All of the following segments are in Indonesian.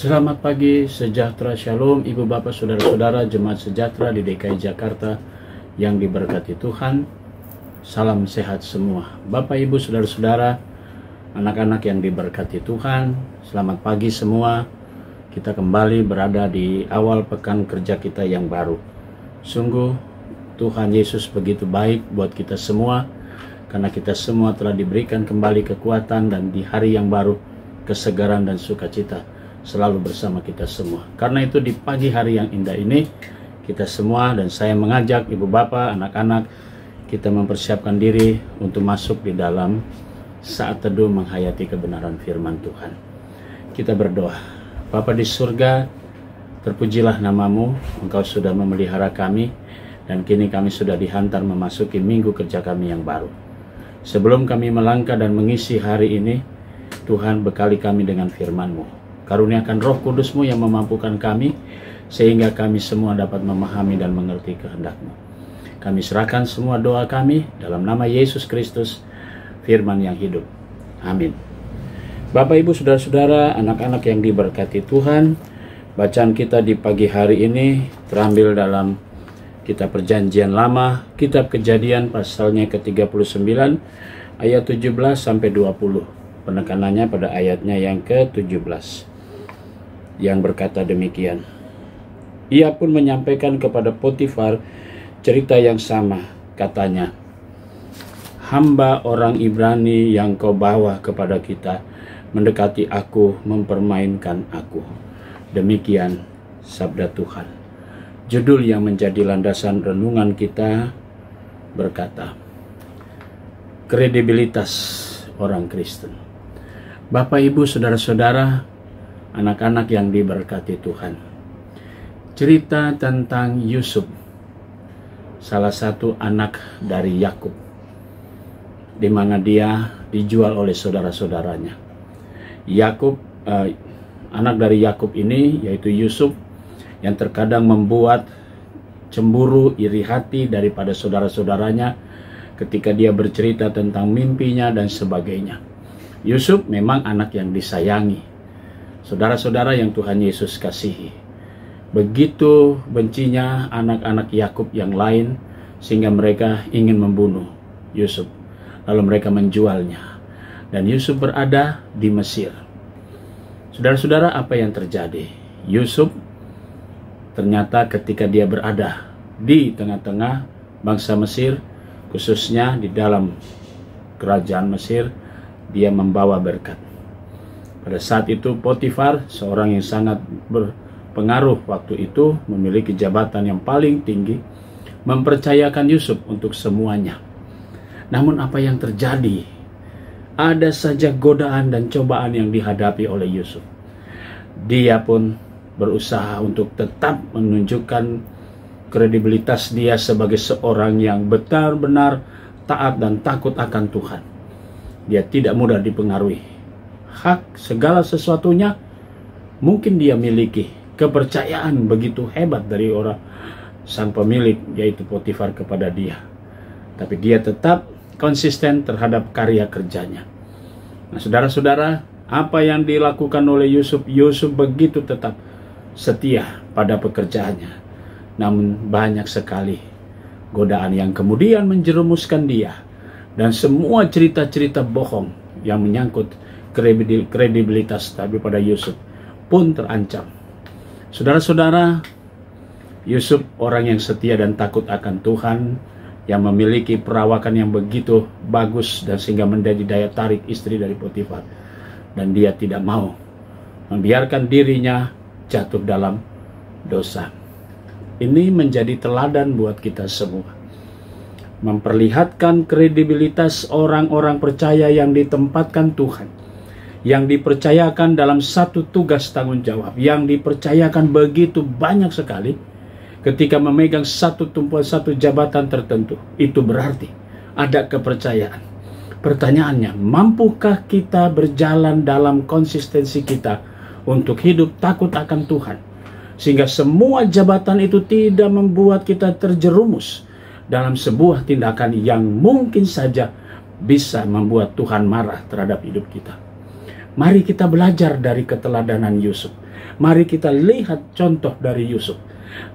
Selamat pagi, sejahtera, shalom, ibu bapak, saudara-saudara, jemaat sejahtera di DKI Jakarta yang diberkati Tuhan. Salam sehat semua. Bapak, ibu, saudara-saudara, anak-anak yang diberkati Tuhan, selamat pagi semua. Kita kembali berada di awal pekan kerja kita yang baru. Sungguh Tuhan Yesus begitu baik buat kita semua, karena kita semua telah diberikan kembali kekuatan dan di hari yang baru kesegaran dan sukacita selalu bersama kita semua. Karena itu di pagi hari yang indah ini, kita semua dan saya mengajak ibu bapak, anak-anak, kita mempersiapkan diri untuk masuk di dalam saat teduh menghayati kebenaran firman Tuhan. Kita berdoa. Bapa di surga, terpujilah namamu, Engkau sudah memelihara kami, dan kini kami sudah dihantar memasuki minggu kerja kami yang baru. Sebelum kami melangkah dan mengisi hari ini, Tuhan bekali kami dengan firman-Mu. Karuniakan Roh Kudus-Mu yang memampukan kami, sehingga kami semua dapat memahami dan mengerti kehendak-Mu. Kami serahkan semua doa kami dalam nama Yesus Kristus, firman yang hidup. Amin. Bapak, Ibu, Saudara-saudara, anak-anak yang diberkati Tuhan, bacaan kita di pagi hari ini terambil dalam Kitab Perjanjian Lama, Kitab Kejadian pasalnya ke-39, ayat 17 sampai 20. Penekanannya pada ayatnya yang ke-17. Yang berkata demikian. Ia pun menyampaikan kepada Potifar cerita yang sama. Katanya, hamba orang Ibrani yang kau bawa kepada kita mendekati aku, mempermainkan aku. Demikian sabda Tuhan. Judul yang menjadi landasan renungan kita berkata, kredibilitas orang Kristen. Bapak, Ibu, Saudara-saudara, anak-anak yang diberkati Tuhan. Cerita tentang Yusuf, salah satu anak dari Yakub, di mana dia dijual oleh saudara-saudaranya. Anak dari Yakub ini yaitu Yusuf, yang terkadang membuat cemburu, iri hati daripada saudara-saudaranya ketika dia bercerita tentang mimpinya dan sebagainya. Yusuf memang anak yang disayangi, saudara-saudara yang Tuhan Yesus kasihi. Begitu bencinya anak-anak Yakub yang lain, sehingga mereka ingin membunuh Yusuf. Lalu mereka menjualnya. Dan Yusuf berada di Mesir. Saudara-saudara, apa yang terjadi? Yusuf ternyata ketika dia berada di tengah-tengah bangsa Mesir, khususnya di dalam kerajaan Mesir, dia membawa berkat. Pada saat itu Potifar, seorang yang sangat berpengaruh waktu itu, memiliki jabatan yang paling tinggi, mempercayakan Yusuf untuk semuanya. Namun apa yang terjadi? Ada saja godaan dan cobaan yang dihadapi oleh Yusuf. Dia pun berusaha untuk tetap menunjukkan kredibilitas dia sebagai seorang yang benar-benar taat dan takut akan Tuhan. Dia tidak mudah dipengaruhi. Hak segala sesuatunya mungkin dia miliki. Kepercayaan begitu hebat dari orang sang pemilik, yaitu Potifar, kepada dia. Tapi dia tetap konsisten terhadap karya kerjanya. Nah, saudara-saudara, apa yang dilakukan oleh Yusuf? Yusuf begitu tetap setia pada pekerjaannya. Namun banyak sekali godaan yang kemudian menjerumuskan dia. Dan semua cerita-cerita bohong yang menyangkut kredibilitas daripada Yusuf pun terancam. Saudara-saudara, Yusuf orang yang setia dan takut akan Tuhan, yang memiliki perawakan yang begitu bagus dan sehingga menjadi daya tarik istri dari Potifar. Dan dia tidak mau membiarkan dirinya jatuh dalam dosa. Ini menjadi teladan buat kita semua. Memperlihatkan kredibilitas orang-orang percaya yang ditempatkan Tuhan, yang dipercayakan dalam satu tugas tanggung jawab, yang dipercayakan begitu banyak sekali ketika memegang satu tumpuan, satu jabatan tertentu. Itu berarti ada kepercayaan. Pertanyaannya, mampukah kita berjalan dalam konsistensi kita untuk hidup takut akan Tuhan, sehingga semua jabatan itu tidak membuat kita terjerumus dalam sebuah tindakan yang mungkin saja bisa membuat Tuhan marah terhadap hidup kita. Mari kita belajar dari keteladanan Yusuf. Mari kita lihat contoh dari Yusuf.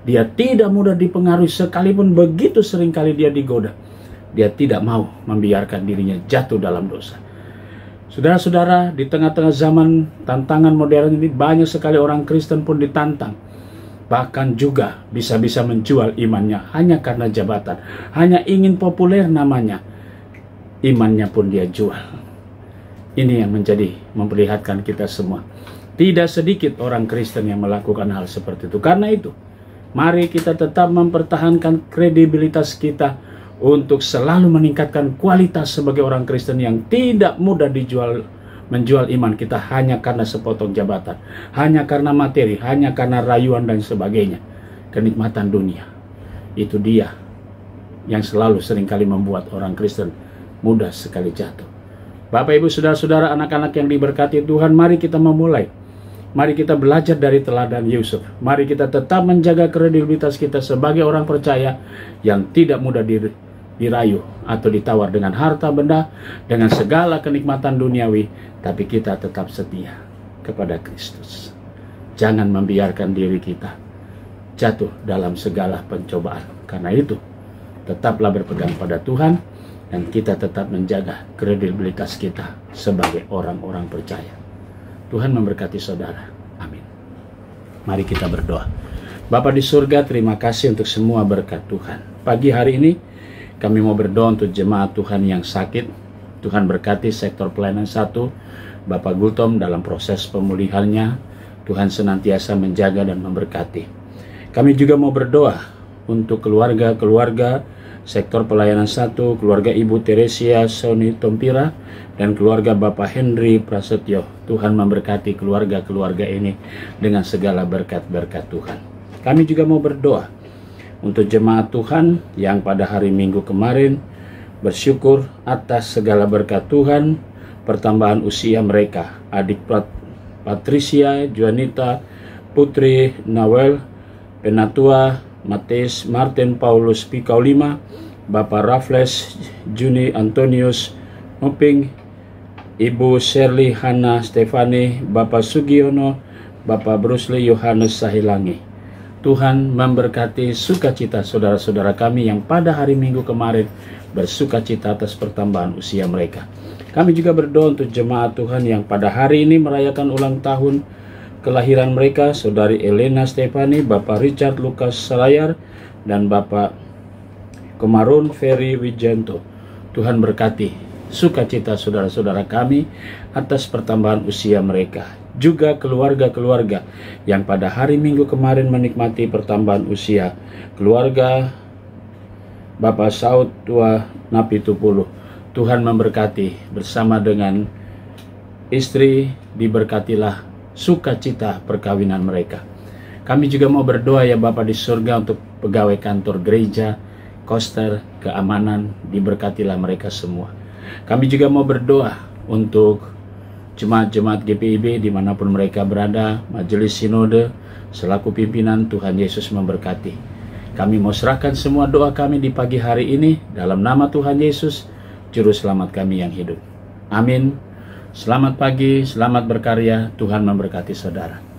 Dia tidak mudah dipengaruhi, sekalipun begitu seringkali dia digoda. Dia tidak mau membiarkan dirinya jatuh dalam dosa. Saudara-saudara, di tengah-tengah zaman tantangan modern ini, banyak sekali orang Kristen pun ditantang. Bahkan juga bisa-bisa menjual imannya hanya karena jabatan. Hanya ingin populer namanya, imannya pun dia jual. Ini yang memperlihatkan kita semua. Tidak sedikit orang Kristen yang melakukan hal seperti itu. Karena itu, mari kita tetap mempertahankan kredibilitas kita untuk selalu meningkatkan kualitas sebagai orang Kristen yang tidak mudah menjual iman kita hanya karena sepotong jabatan, hanya karena materi, hanya karena rayuan dan sebagainya. Kenikmatan dunia. Itu dia yang selalu seringkali membuat orang Kristen mudah sekali jatuh. Bapak, Ibu, Saudara-saudara, anak-anak yang diberkati Tuhan, mari kita memulai. Mari kita belajar dari teladan Yusuf. Mari kita tetap menjaga kredibilitas kita sebagai orang percaya yang tidak mudah dirayu atau ditawar dengan harta benda, dengan segala kenikmatan duniawi, tapi kita tetap setia kepada Kristus. Jangan membiarkan diri kita jatuh dalam segala pencobaan. Karena itu, tetaplah berpegang pada Tuhan, dan kita tetap menjaga kredibilitas kita sebagai orang-orang percaya. Tuhan memberkati saudara. Amin. Mari kita berdoa. Bapa di surga, terima kasih untuk semua berkat Tuhan. Pagi hari ini, kami mau berdoa untuk jemaat Tuhan yang sakit. Tuhan berkati sektor pelayanan 1, Bapak Gultom dalam proses pemulihannya. Tuhan senantiasa menjaga dan memberkati. Kami juga mau berdoa untuk keluarga-keluarga sektor pelayanan 1, keluarga Ibu Teresia Soni Tompira, dan keluarga Bapak Henry Prasetyo. Tuhan memberkati keluarga-keluarga ini dengan segala berkat-berkat Tuhan. Kami juga mau berdoa untuk jemaat Tuhan yang pada hari Minggu kemarin bersyukur atas segala berkat Tuhan, pertambahan usia mereka. Adik Patricia, Juanita, Putri Nawel, Penatua, Mateus Martin Paulus Pikau 5, Bapak Raffles Juni Antonius Moping, Ibu Shirley Hana Stefani, Bapak Sugiono, Bapak Brusli Yohanes Sahilangi. Tuhan memberkati sukacita saudara-saudara kami yang pada hari Minggu kemarin bersukacita atas pertambahan usia mereka. Kami juga berdoa untuk jemaat Tuhan yang pada hari ini merayakan ulang tahun kelahiran mereka, Saudari Elena Stefani, Bapak Richard Lukas Salayar, dan Bapak Kemarun Ferry Wijanto. Tuhan berkati sukacita saudara-saudara kami atas pertambahan usia mereka. Juga keluarga-keluarga yang pada hari Minggu kemarin menikmati pertambahan usia. Keluarga Bapak Saud Tua Napi Tupulu. Tuhan memberkati bersama dengan istri, diberkatilah sukacita perkawinan mereka. Kami juga mau berdoa ya Bapa di surga untuk pegawai kantor gereja, koster, keamanan, diberkatilah mereka semua. Kami juga mau berdoa untuk jemaat-jemaat GPIB dimanapun mereka berada, majelis sinode, selaku pimpinan. Tuhan Yesus memberkati. Kami mau serahkan semua doa kami di pagi hari ini dalam nama Tuhan Yesus, Juru Selamat kami yang hidup. Amin. Selamat pagi, selamat berkarya, Tuhan memberkati saudara.